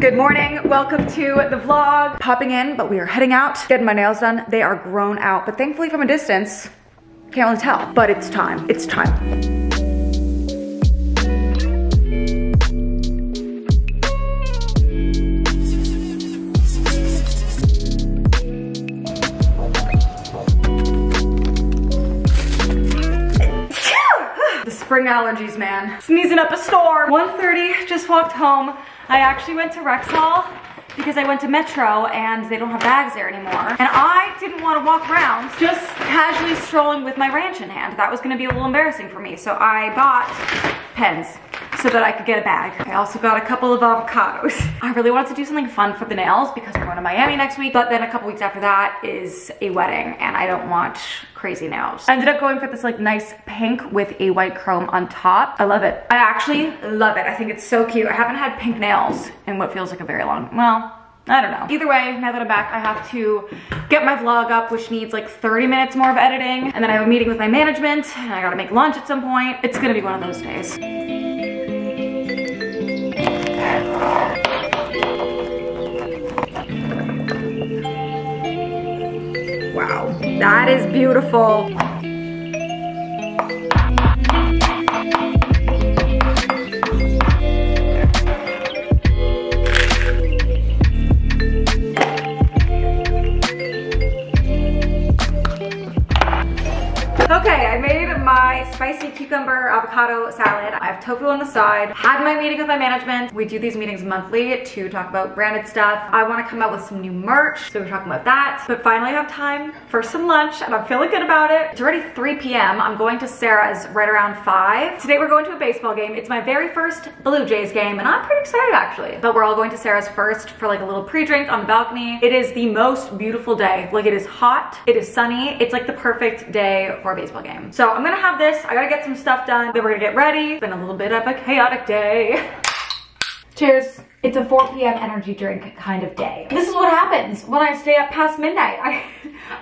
Good morning, welcome to the vlog. Popping in, but we are heading out, getting my nails done. They are grown out, but thankfully from a distance, can't really tell, but it's time, it's time. Spring allergies, man. Sneezing up a storm. 1:30, just walked home. I actually went to Rexall because I went to Metro and they don't have bags there anymore. And I didn't want to walk around just casually strolling with my ranch in hand. That was gonna be a little embarrassing for me. So I bought pens so that I could get a bag. I also got a couple of avocados. I really wanted to do something fun for the nails because I'm going to Miami next week, but then a couple weeks after that is a wedding and I don't want crazy nails. I ended up going for this like nice pink with a white chrome on top. I love it. I actually love it. I think it's so cute. I haven't had pink nails in what feels like a very long, well, I don't know. Either way, now that I'm back, I have to get my vlog up, which needs like 30 minutes more of editing. And then I have a meeting with my management and I gotta make lunch at some point. It's gonna be one of those days. Wow, that is beautiful. Okay, I made my spicy cucumber avocado salad. I have tofu on the side. Had my meeting with my management. We do these meetings monthly to talk about branded stuff. I want to come out with some new merch, so we're talking about that. But finally I have time for some lunch and I'm feeling good about it. It's already 3 p.m. I'm going to Sarah's right around 5. Today we're going to a baseball game. It's my very first Blue Jays game and I'm pretty excited actually. But we're all going to Sarah's first for like a little pre-drink on the balcony. It is the most beautiful day. Like it is hot, it is sunny. It's like the perfect day for a baseball game. So I'm gonna have this. I gotta get some stuff done. Then we're gonna get ready. It's been a little bit of a chaotic day. Cheers. It's a 4 p.m. energy drink kind of day. This is what happens when I stay up past midnight.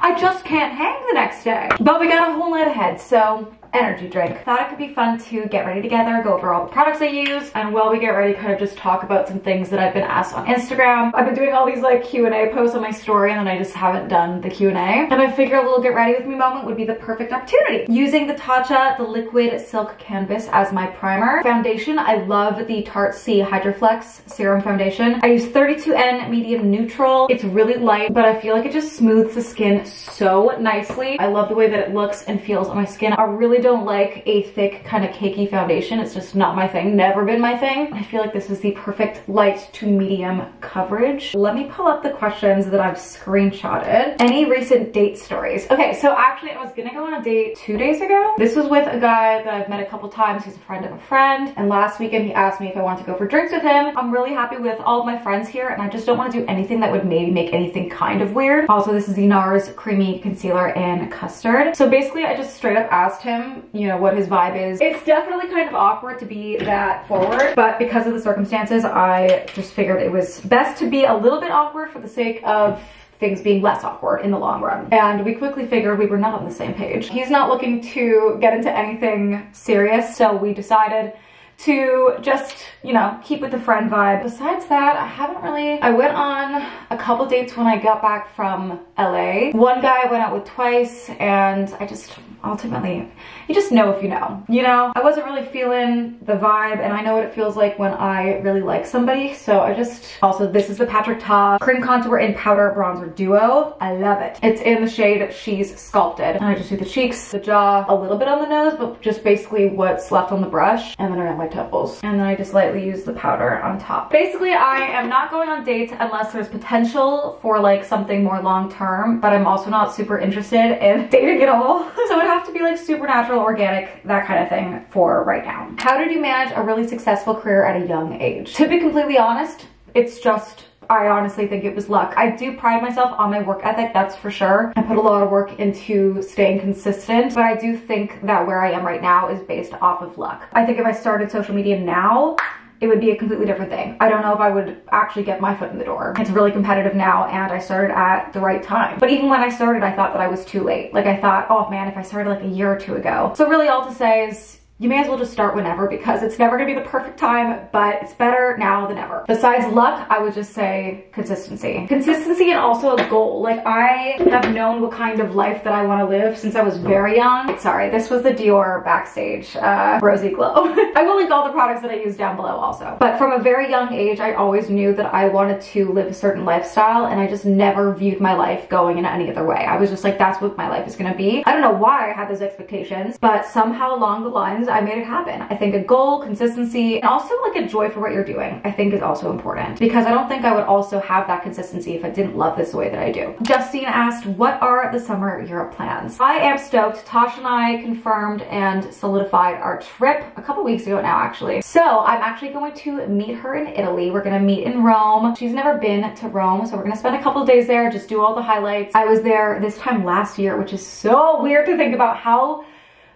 I just can't hang the next day. But we got a whole night ahead, so energy drink. Thought it could be fun to get ready together, go over all the products I use, and while we get ready, kind of just talk about some things that I've been asked on Instagram. I've been doing all these like Q&A posts on my story and then I just haven't done the Q&A. And I figure a little get ready with me moment would be the perfect opportunity. Using the Tatcha, the liquid silk canvas as my primer. Foundation, I love the Tarte C Hydroflex Serum Foundation. I use 32N medium neutral. It's really light, but I feel like it just smooths the skin so nicely. I love the way that it looks and feels on my skin. I really don't like a thick kind of cakey foundation. It's just not my thing, never been my thing. I feel like this is the perfect light to medium coverage. Let me pull up the questions that I've screenshotted. Any recent date stories? Okay, so actually I was gonna go on a date 2 days ago. This was with a guy that I've met a couple times. He's a friend of a friend. And last weekend he asked me if I wanted to go for drinks with him. I'm really happy with all of my friends here and I just don't want to do anything that would maybe make anything kind of weird. Also, this is the NARS Creamy Concealer in Custard. So basically I just straight up asked him, you know, what his vibe is. It's definitely kind of awkward to be that forward, but because of the circumstances, I just figured it was best to be a little bit awkward for the sake of things being less awkward in the long run. And we quickly figured we were not on the same page. He's not looking to get into anything serious, so we decided to just, you know, keep with the friend vibe. Besides that, I went on a couple dates when I got back from LA. One guy I went out with twice and I just ultimately, you just know if you know. You know, I wasn't really feeling the vibe and I know what it feels like when I really like somebody. So I just, also this is the Patrick Ta Cream Contour in Powder Bronzer Duo. I love it. It's in the shade She's Sculpted. And I just do the cheeks, the jaw, a little bit on the nose, but just basically what's left on the brush and then around my temples. And then I just lightly use the powder on top. Basically, I am not going on dates unless there's potential for like something more long-term, but I'm also not super interested in dating at all. So it have to be like supernatural, organic, that kind of thing for right now. How did you manage a really successful career at a young age? To be completely honest, it's just, I honestly think it was luck. I do pride myself on my work ethic, that's for sure. I put a lot of work into staying consistent, but I do think that where I am right now is based off of luck. I think if I started social media now, it would be a completely different thing. I don't know if I would actually get my foot in the door. It's really competitive now and I started at the right time. But even when I started, I thought that I was too late. Like I thought, oh man, if I started like a year or two ago. So really all to say is, you may as well just start whenever, because it's never gonna be the perfect time, but it's better now than ever. Besides luck, I would just say consistency. Consistency and also a goal. Like, I have known what kind of life that I want to live since I was very young. Sorry, this was the Dior Backstage Rosy Glow. I will link all the products that I use down below also. But from a very young age, I always knew that I wanted to live a certain lifestyle, and I just never viewed my life going in any other way. I was just like, that's what my life is gonna be. I don't know why I had those expectations, but somehow along the lines, I made it happen. I think a goal, consistency, and also like a joy for what you're doing, I think is also important, because I don't think I would also have that consistency if I didn't love this the way that I do. Justine asked, what are the summer Europe plans? I am stoked. Tasha and I confirmed and solidified our trip a couple weeks ago now, actually. So I'm actually going to meet her in Italy. We're gonna meet in Rome. She's never been to Rome, so we're gonna spend a couple of days there, just do all the highlights. I was there this time last year, which is so weird to think about how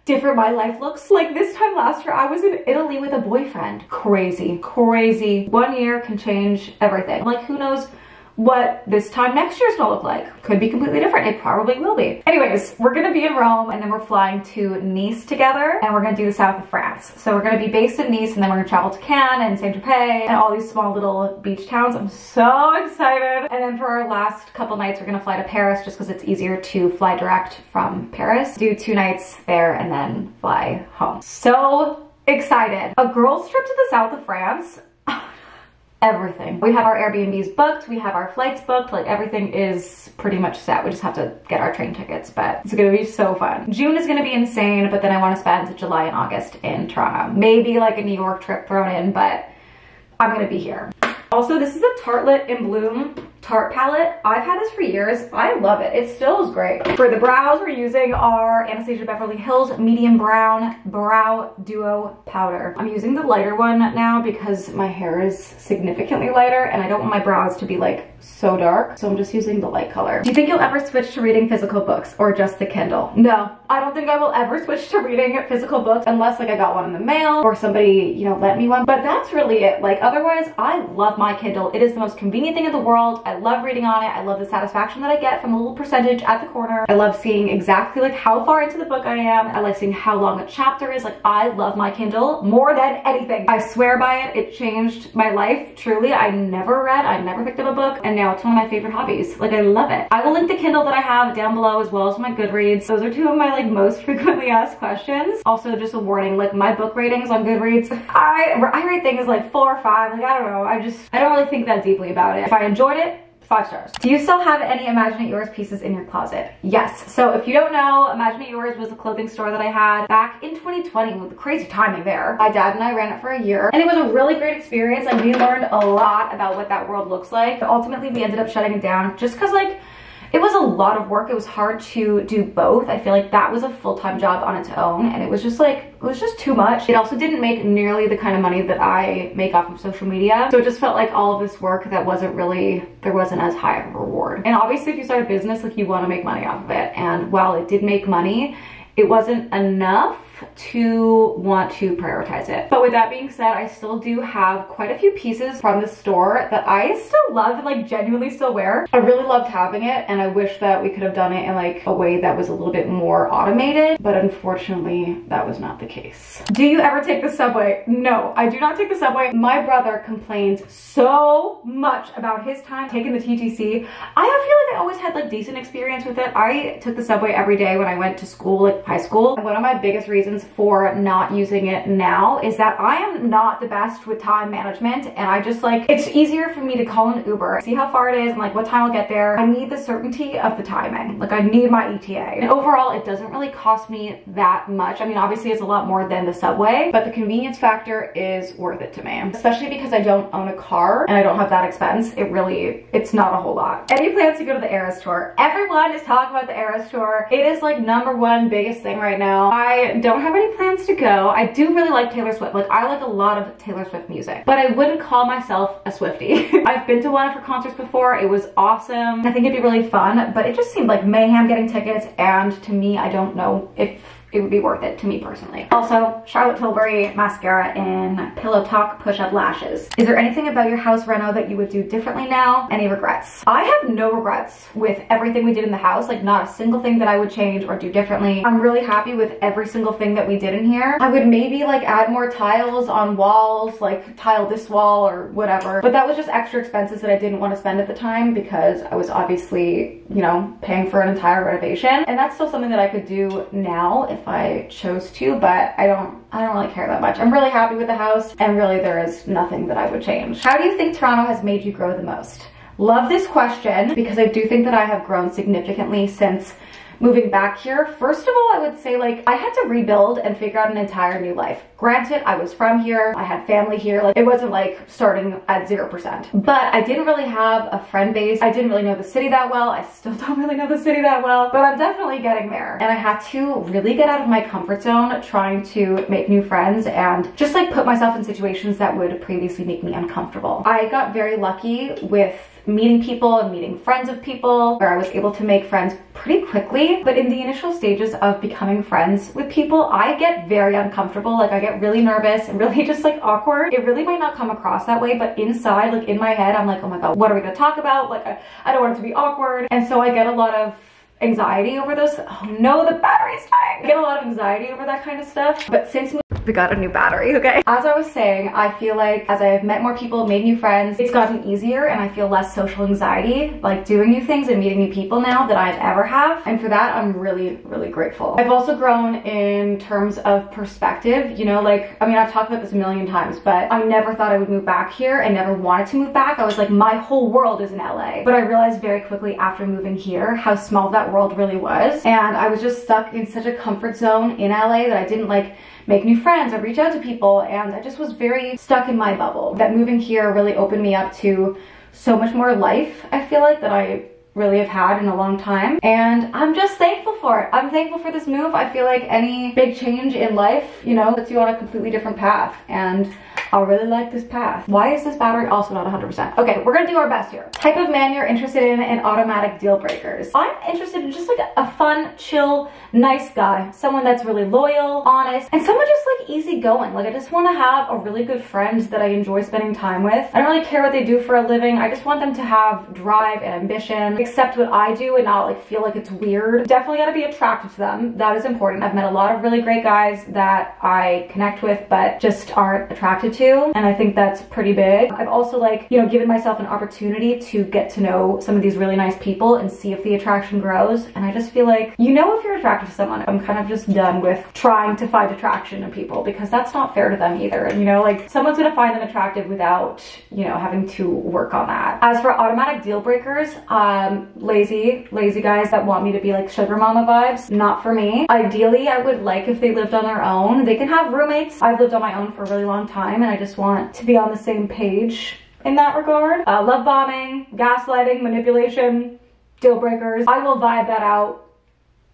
different my life looks. Like, this time last year, I was in Italy with a boyfriend. Crazy, crazy. 1 year can change everything. Like, who knows what this time next year's gonna look like. Could be completely different. It probably will be. Anyways, we're gonna be in Rome, and then we're flying to Nice together, and we're gonna do the south of France. So we're gonna be based in Nice, and then we're gonna travel to Cannes and Saint-Tropez and all these small little beach towns. I'm so excited. And then for our last couple nights, we're gonna fly to Paris, just because it's easier to fly direct from Paris. Do 2 nights there and then fly home. So excited. A girls trip to the south of France. Everything. We have our Airbnbs booked, we have our flights booked, like everything is pretty much set. We just have to get our train tickets, but it's gonna be so fun. June is gonna be insane, but then I want to spend July and August in Toronto. Maybe like a New York trip thrown in, but I'm gonna be here. Also, this is a Tartelette in Bloom Tarte palette. I've had this for years. I love it. It still is great. For the brows, we're using our Anastasia Beverly Hills Medium Brown Brow Duo Powder. I'm using the lighter one now because my hair is significantly lighter and I don't want my brows to be like so dark, so I'm just using the light color. Do you think you'll ever switch to reading physical books or just the Kindle? No, I don't think I will ever switch to reading physical books unless like I got one in the mail or somebody, you know, lent me one, but that's really it. Like, otherwise, I love my Kindle. It is the most convenient thing in the world. I love reading on it. I love the satisfaction that I get from the little percentage at the corner. I love seeing exactly like how far into the book I am. I like seeing how long a chapter is. Like, I love my Kindle more than anything. I swear by it. It changed my life, truly. I never read, I never picked up a book, and now it's one of my favorite hobbies. Like, I love it. I will link the Kindle that I have down below, as well as my Goodreads. Those are 2 of my like most frequently asked questions. Also, just a warning, like my book ratings on Goodreads, I rate things like 4 or 5. Like, I don't know. I don't really think that deeply about it. If I enjoyed it, 5 stars. Do you still have any Imagine It Yours pieces in your closet? Yes. So if you don't know, Imagine It Yours was a clothing store that I had back in 2020 with crazy timing there. My dad and I ran it for a year, and it was a really great experience. Like, we learned a lot about what that world looks like. But ultimately, we ended up shutting it down just because like it was a lot of work. It was hard to do both. I feel like that was a full-time job on its own, and it was just like, it was just too much. It also didn't make nearly the kind of money that I make off of social media. So it just felt like all of this work that wasn't really, there wasn't as high of a reward. And obviously if you start a business, like, you want to make money off of it. And while it did make money, it wasn't enough to want to prioritize it. But with that being said, I still do have quite a few pieces from the store that I still love and like genuinely still wear. I really loved having it, and I wish that we could have done it in like a way that was a little bit more automated, but unfortunately that was not the case. Do you ever take the subway? No, I do not take the subway. My brother complains so much about his time taking the TTC. I feel like I always had like decent experience with it. I took the subway every day when I went to school, like high school. And one of my biggest reasons for not using it now is that I am not the best with time management, and I just like, it's easier for me to call an Uber, see how far it is and like what time I'll get there. I need the certainty of the timing. Like, I need my ETA. And overall, it doesn't really cost me that much. I mean, obviously it's a lot more than the subway, but the convenience factor is worth it to me, especially because I don't own a car and I don't have that expense. It's not a whole lot. Any plans to go to the Eras tour? Everyone is talking about the Eras tour. It is like #1 biggest thing right now. I don't have any plans to go. I do really like Taylor Swift. Like, I like a lot of Taylor Swift music, but I wouldn't call myself a Swiftie. I've been to one of her concerts before. It was awesome. I think it'd be really fun, but it just seemed like mayhem getting tickets, and to me, I don't know if it would be worth it to me personally. Also, Charlotte Tilbury mascara in Pillow Talk push-up lashes. Is there anything about your house reno that you would do differently now? Any regrets? I have no regrets with everything we did in the house, like not a single thing that I would change or do differently. I'm really happy with every single thing that we did in here. I would maybe like add more tiles on walls, like tile this wall or whatever, but that was just extra expenses that I didn't want to spend at the time because I was obviously, you know, paying for an entire renovation, and that's still something that I could do now if I chose to, but I don't really care that much. I'm really happy with the house, and really there is nothing that I would change. How do you think Toronto has made you grow the most? Love this question because I do think that I have grown significantly since moving back here. First of all, I would say like I had to rebuild and figure out an entire new life. Granted, I was from here, I had family here, like it wasn't like starting at 0%, but I didn't really have a friend base. I didn't really know the city that well. I still don't really know the city that well, but I'm definitely getting there. And I had to really get out of my comfort zone trying to make new friends and just like put myself in situations that would previously make me uncomfortable. I got very lucky with meeting people and meeting friends of people where I was able to make friends pretty quickly. But in the initial stages of becoming friends with people, I get very uncomfortable. Like I get really nervous and really just like awkward. It really might not come across that way, but inside, like in my head, I'm like, oh my God, what are we gonna talk about? Like I don't want it to be awkward. And so I get a lot of anxiety over this. Oh no, the battery's dying. I get a lot of anxiety over that kind of stuff. But since we got a new battery, okay? As I was saying, I feel like as I have met more people, made new friends, it's gotten easier and I feel less social anxiety, like doing new things and meeting new people now than I've ever have. And for that, I'm really, really grateful. I've also grown in terms of perspective, you know, like, I mean, I've talked about this a million times, but I never thought I would move back here. I never wanted to move back. I was like, my whole world is in LA. But I realized very quickly after moving here, how small that world really was. And I was just stuck in such a comfort zone in LA that I didn't like make new friends or reach out to people, and I just was very stuck in my bubble. That moving here really opened me up to so much more life, I feel like, that I really have had in a long time, and I'm just thankful for it. I'm thankful for this move. I feel like any big change in life, you know, puts you on a completely different path, and I really like this path. Why is this battery also not 100%? Okay, we're gonna do our best here. Type of man you're interested in and automatic deal breakers. I'm interested in just like a fun, chill, nice guy. Someone that's really loyal, honest, and someone just like easygoing. Like I just wanna have a really good friend that I enjoy spending time with. I don't really care what they do for a living. I just want them to have drive and ambition, accept what I do and not like feel like it's weird. Definitely gotta be attracted to them. That is important. I've met a lot of really great guys that I connect with but just aren't attracted to, and I think that's pretty big. I've also like, you know, given myself an opportunity to get to know some of these really nice people and see if the attraction grows, and I just feel like, you know, if you're attracted to someone, I'm kind of just done with trying to find attraction in people because that's not fair to them either. And you know, like someone's gonna find them attractive without, you know, having to work on that. As for automatic deal breakers, lazy guys that want me to be like sugar mama vibes, not for me. Ideally, I would like if they lived on their own. They can have roommates. I've lived on my own for a really long time, and I just want to be on the same page in that regard. Love bombing, gaslighting, manipulation, deal breakers. I will vibe that out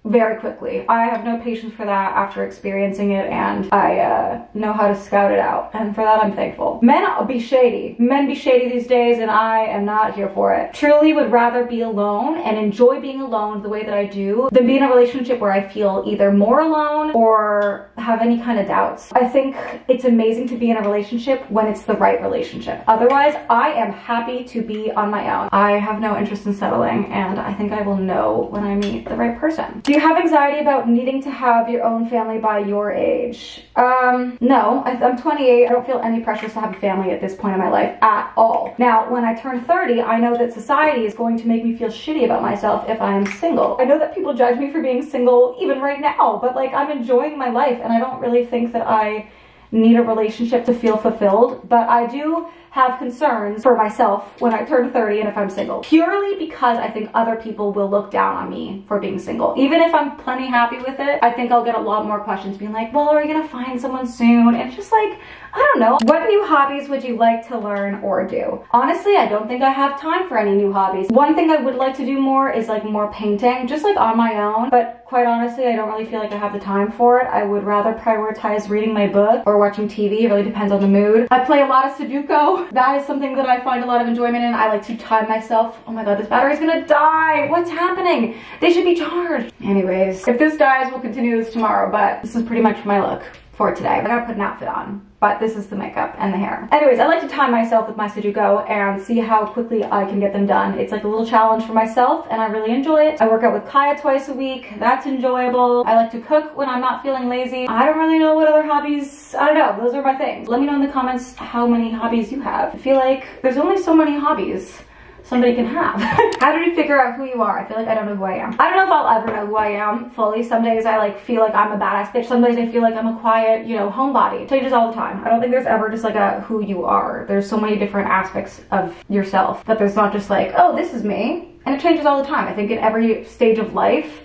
very quickly. I have no patience for that after experiencing it, and I know how to scout it out, and for that I'm thankful. Men be shady. Men be shady these days, and I am not here for it. Truly would rather be alone and enjoy being alone the way that I do than be in a relationship where I feel either more alone or have any kind of doubts. I think it's amazing to be in a relationship when it's the right relationship. Otherwise, I am happy to be on my own. I have no interest in settling, and I think I will know when I meet the right person. Do you have anxiety about needing to have your own family by your age? No, I'm 28. I don't feel any pressures to have a family at this point in my life at all. Now, when I turn 30, I know that society is going to make me feel shitty about myself if I'm single. I know that people judge me for being single even right now, but like I'm enjoying my life, and I don't really think that I need a relationship to feel fulfilled, but I do have concerns for myself when I turn 30 and if I'm single. Purely because I think other people will look down on me for being single. Even if I'm plenty happy with it, I think I'll get a lot more questions being like, well, are you gonna find someone soon? And it's just like, I don't know. What new hobbies would you like to learn or do? Honestly, I don't think I have time for any new hobbies. One thing I would like to do more is like more painting, just like on my own. But quite honestly, I don't really feel like I have the time for it. I would rather prioritize reading my book or watching TV. It really depends on the mood. I play a lot of Sudoku. So that is something that I find a lot of enjoyment in. I like to time myself. Oh my god, this battery's gonna die. What's happening? They should be charged. Anyways, if this dies, we'll continue this tomorrow, but this is pretty much my look for today. I gotta put an outfit on, but this is the makeup and the hair. Anyways, I like to time myself with my Sudoku and see how quickly I can get them done. It's like a little challenge for myself and I really enjoy it. I work out with Kaya twice a week. That's enjoyable. I like to cook when I'm not feeling lazy. I don't really know what other hobbies, I don't know, those are my things. Let me know in the comments how many hobbies you have. I feel like there's only so many hobbies somebody can have. How did you figure out who you are? I feel like I don't know who I am. I don't know if I'll ever know who I am fully. Some days I like feel like I'm a badass bitch. Some days I feel like I'm a quiet, you know, homebody. It changes all the time. I don't think there's ever just like a who you are. There's so many different aspects of yourself that there's not just like, oh, this is me. And it changes all the time. I think in every stage of life,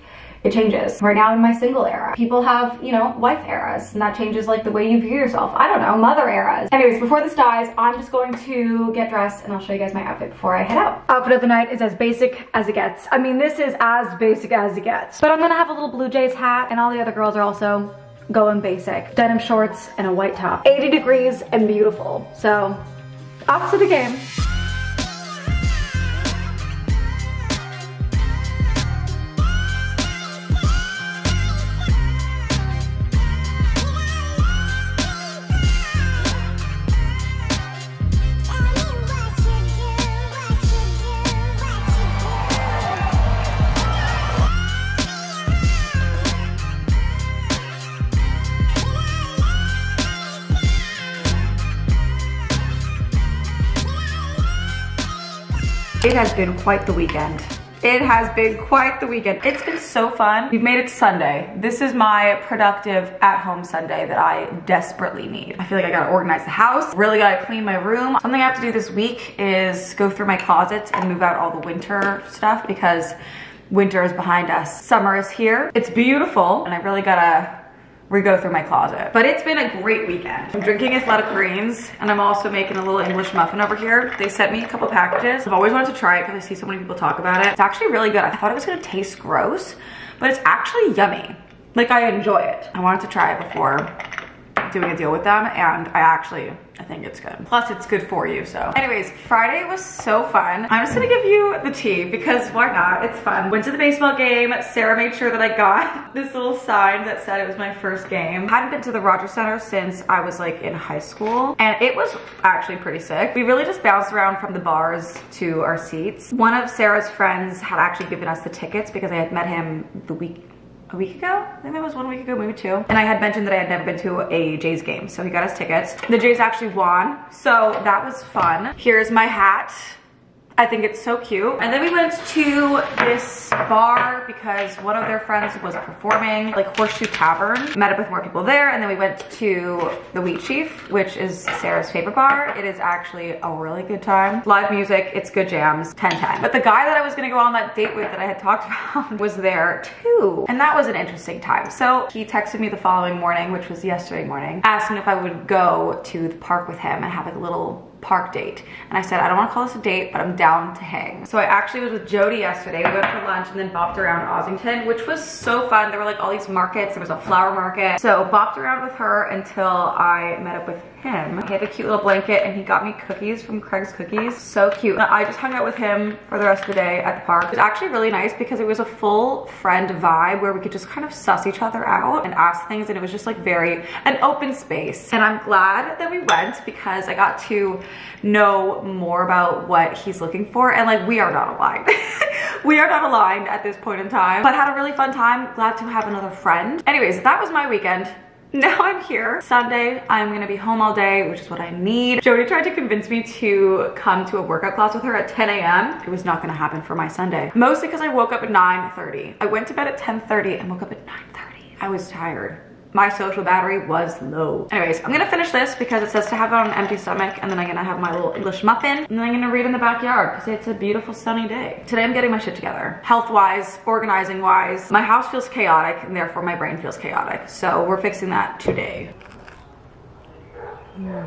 it changes. Right now in my single era, people have, you know, wife eras, and that changes like the way you view yourself. I don't know, mother eras. Anyways, before this dies, I'm just going to get dressed and I'll show you guys my outfit before I head out. Outfit of the night is as basic as it gets. I mean, this is as basic as it gets. But I'm gonna have a little Blue Jays hat, and all the other girls are also going basic. Denim shorts and a white top. 80 degrees and beautiful. So, off to the game. It has been quite the weekend. It has been quite the weekend. It's been so fun. We've made it to Sunday. This is my productive at-home Sunday that I desperately need. I feel like I gotta organize the house, really gotta clean my room. Something I have to do this week is go through my closets and move out all the winter stuff because winter is behind us. Summer is here. It's beautiful, and I really gotta re-go through my closet. But it's been a great weekend. I'm drinking athletic greens, and I'm also making a little English muffin over here. They sent me a couple packages. I've always wanted to try it because I see so many people talk about it. It's actually really good. I thought it was gonna taste gross, but it's actually yummy. Like, I enjoy it. I wanted to try it before doing a deal with them, and I think it's good. Plus, it's good for you, so. Anyways, Friday was so fun. I'm just gonna give you the tea because why not? It's fun. Went to the baseball game. Sarah made sure that I got this little sign that said it was my first game. Hadn't been to the Rogers Center since I was like in high school, and it was actually pretty sick. We really just bounced around from the bars to our seats. One of Sarah's friends had actually given us the tickets because I had met him a week ago? I think that was 1 week ago, maybe 2. And I had mentioned that I had never been to a Jays game, so he got us tickets. The Jays actually won, so that was fun. Here's my hat. I think it's so cute. And then we went to this bar because one of their friends was performing, like Horseshoe Tavern. Met up with more people there, and then we went to the Wheat Chief, which is Sarah's favorite bar. It is actually a really good time. Live music, it's good jams, 10-10. But the guy that I was gonna go on that date with that I had talked about was there too. And that was an interesting time. So he texted me the following morning, which was yesterday morning, asking if I would go to the park with him and have like a little park date. And I said, I don't want to call this a date, but I'm down to hang. So I actually was with Jody yesterday. We went for lunch and then bopped around Ossington, which was so fun. There were like all these markets. There was a flower market. So bopped around with her until I met up with him. He had a cute little blanket and he got me cookies from Craig's Cookies. So cute. And I just hung out with him for the rest of the day at the park. It was actually really nice because it was a full friend vibe where we could just kind of suss each other out and ask things, and it was just like an open space. And I'm glad that we went because I got to know more about what he's looking for, and like we are not aligned. We are not aligned at this point in time, but had a really fun time. Glad to have another friend. Anyways, that was my weekend. Now I'm here. Sunday, I'm gonna be home all day, which is what I need. Jody tried to convince me to come to a workout class with her at 10 a.m. It was not gonna happen for my Sunday. Mostly because I woke up at 9:30. I went to bed at 10:30 and woke up at 9:30. I was tired. My social battery was low. Anyways, I'm gonna finish this because it says to have it on an empty stomach, and then I'm gonna have my little English muffin, and then I'm gonna read in the backyard because it's a beautiful sunny day. Today I'm getting my shit together. Health-wise, organizing-wise. My house feels chaotic, and therefore my brain feels chaotic. So we're fixing that today. Yeah.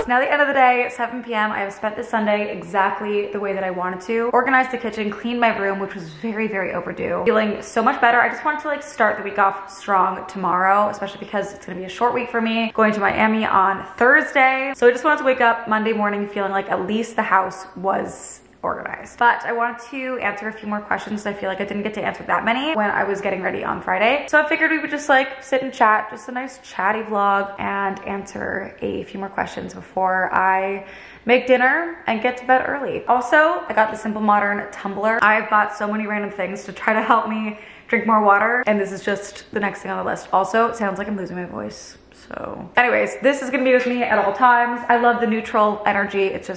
Now the end of the day, 7 p.m. I have spent this Sunday exactly the way that I wanted to. Organized the kitchen, cleaned my room, which was very, very overdue. Feeling so much better. I just wanted to like start the week off strong tomorrow, especially because it's gonna be a short week for me. Going to Miami on Thursday. So I just wanted to wake up Monday morning feeling like at least the house was organized. But I wanted to answer a few more questions. I feel like I didn't get to answer that many when I was getting ready on Friday. So I figured we would just like sit and chat, just a nice chatty vlog, and answer a few more questions before I make dinner and get to bed early. Also, I got the Simple Modern tumbler. I've bought so many random things to try to help me drink more water, and this is just the next thing on the list. Also, it sounds like I'm losing my voice. So anyways, this is gonna be with me at all times. I love the neutral energy. It's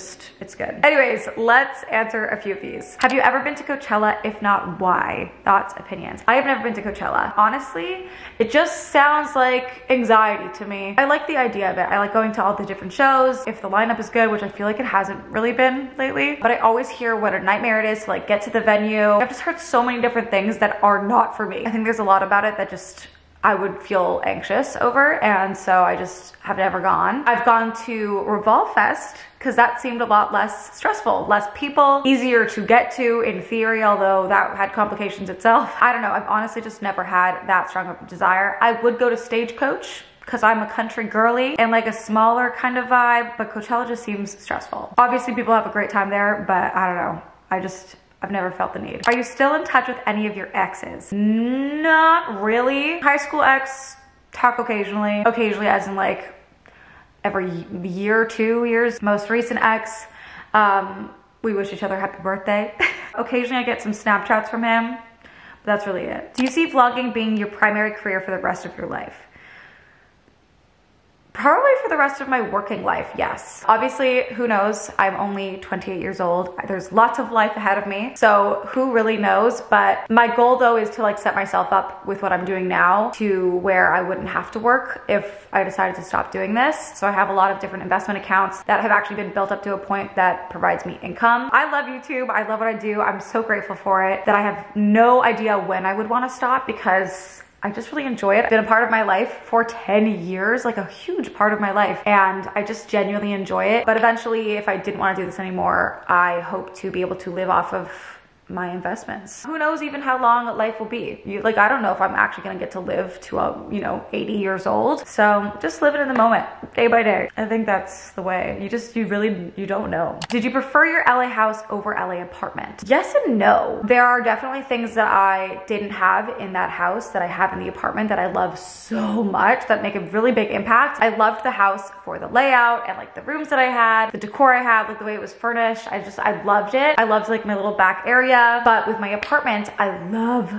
good. Anyways, let's answer a few of these. Have you ever been to Coachella? If not, why? Thoughts, opinions. I have never been to Coachella. Honestly, it just sounds like anxiety to me. I like the idea of it. I like going to all the different shows. If the lineup is good, which I feel like it hasn't really been lately, but I always hear what a nightmare it is to like get to the venue. I've just heard so many different things that are not for me. I think there's a lot about it that just I would feel anxious over, and so I just have never gone. I've gone to Revolve Fest because that seemed a lot less stressful, less people, easier to get to in theory, although that had complications itself. I don't know, I've honestly just never had that strong of a desire. I would go to Stagecoach because I'm a country girly and like a smaller kind of vibe, but Coachella just seems stressful. Obviously people have a great time there, but I don't know. I've never felt the need. Are you still in touch with any of your exes? Not really. High school ex, talk occasionally. Occasionally as in like every year, 2 years. Most recent ex, we wish each other happy birthday. Occasionally I get some Snapchats from him, but that's really it. Do you see vlogging being your primary career for the rest of your life? Probably for the rest of my working life, yes. Obviously, who knows? I'm only 28 years old. There's lots of life ahead of me, so who really knows? But my goal though is to like set myself up with what I'm doing now to where I wouldn't have to work if I decided to stop doing this. So I have a lot of different investment accounts that have actually been built up to a point that provides me income. I love YouTube. I love what I do. I'm so grateful for it that I have no idea when I would want to stop because I just really enjoy it. It's been a part of my life for 10 years, like a huge part of my life. And I just genuinely enjoy it. But eventually, if I didn't want to do this anymore, I hope to be able to live off of my investments. Who knows even how long life will be? I don't know if I'm actually gonna get to live to 80 years old. So just live it in the moment, day by day. I think that's the way. You don't know. Did you prefer your LA house over LA apartment? Yes and no. There are definitely things that I didn't have in that house that I have in the apartment that I love so much that make a really big impact. I loved the house for the layout and like the rooms that I had, the decor I had, like the way it was furnished. I loved it. I loved like my little back area. But with my apartment, I love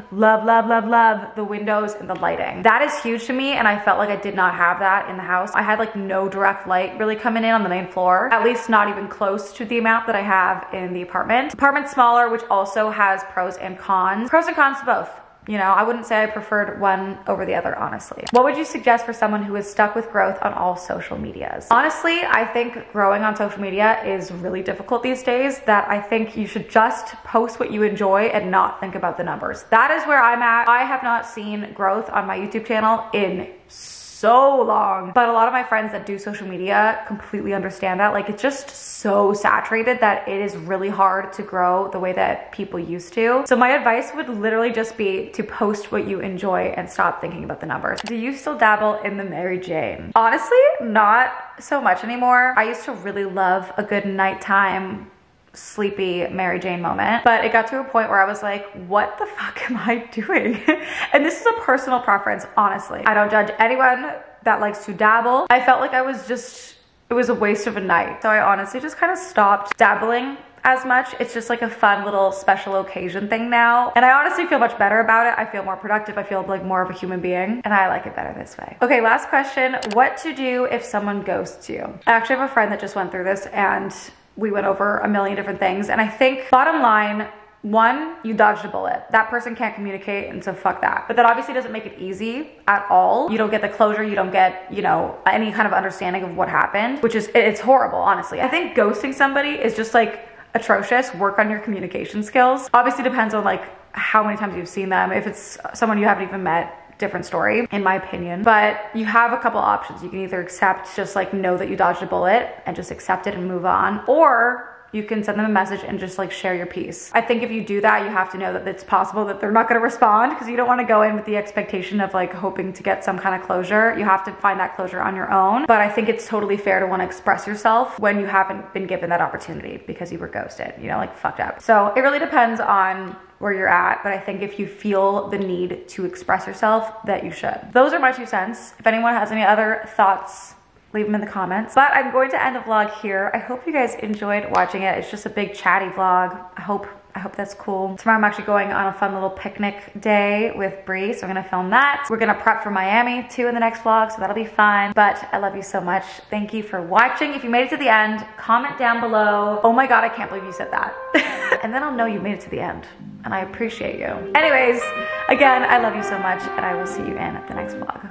the windows and the lighting. That is huge to me, and I felt like I did not have that in the house. I had like no direct light really coming in on the main floor, at least not even close to the amount that I have in the apartment. Apartment's smaller, which also has pros and cons. Pros and cons to both. I wouldn't say I preferred one over the other, honestly. What would you suggest for someone who is stuck with growth on all social medias? Honestly, I think growing on social media is really difficult these days, that I think you should just post what you enjoy and not think about the numbers. That is where I'm at. I have not seen growth on my YouTube channel in so long, but a lot of my friends that do social media completely understand that. Like, it's just so saturated that it is really hard to grow the way that people used to. So my advice would literally just be to post what you enjoy and stop thinking about the numbers. Do you still dabble in the Mary Jane? Honestly, not so much anymore. I used to really love a good nighttime sleepy Mary Jane moment, but it got to a point where I was like, what the fuck am I doing? And this is a personal preference, honestly. I don't judge anyone that likes to dabble. I felt like it was a waste of a night. So I honestly just kind of stopped dabbling as much. It's just like a fun little special occasion thing now. And I honestly feel much better about it. I feel more productive. I feel like more of a human being, and I like it better this way. Okay, last question. What to do if someone ghosts you? I actually have a friend that just went through this, and we went over a million different things. And I think bottom line, one, you dodged a bullet. That person can't communicate, and so fuck that. But that obviously doesn't make it easy at all. You don't get the closure, you don't get, any kind of understanding of what happened, which is, it's horrible, honestly. I think ghosting somebody is just like atrocious. Work on your communication skills. Obviously depends on like how many times you've seen them. If it's someone you haven't even met, different story in my opinion. But you have a couple options. You can either accept, just like know that you dodged a bullet and just accept it and move on, or you can send them a message and just like share your piece. I think if you do that, you have to know that it's possible that they're not gonna respond, because you don't wanna go in with the expectation of like hoping to get some kind of closure. You have to find that closure on your own. But I think it's totally fair to wanna express yourself when you haven't been given that opportunity because you were ghosted, you know, like fucked up. So it really depends on where you're at, but I think if you feel the need to express yourself, that you should. Those are my 2 cents. If anyone has any other thoughts, leave them in the comments. But I'm going to end the vlog here. I hope you guys enjoyed watching it. It's just a big chatty vlog. I hope that's cool. Tomorrow I'm actually going on a fun little picnic day with Bree, so I'm gonna film that. We're gonna prep for Miami too in the next vlog, so that'll be fun. But I love you so much. Thank you for watching. If you made it to the end, comment down below. Oh my God, I can't believe you said that. And then I'll know you made it to the end, and I appreciate you. Anyways, again, I love you so much, and I will see you in the next vlog.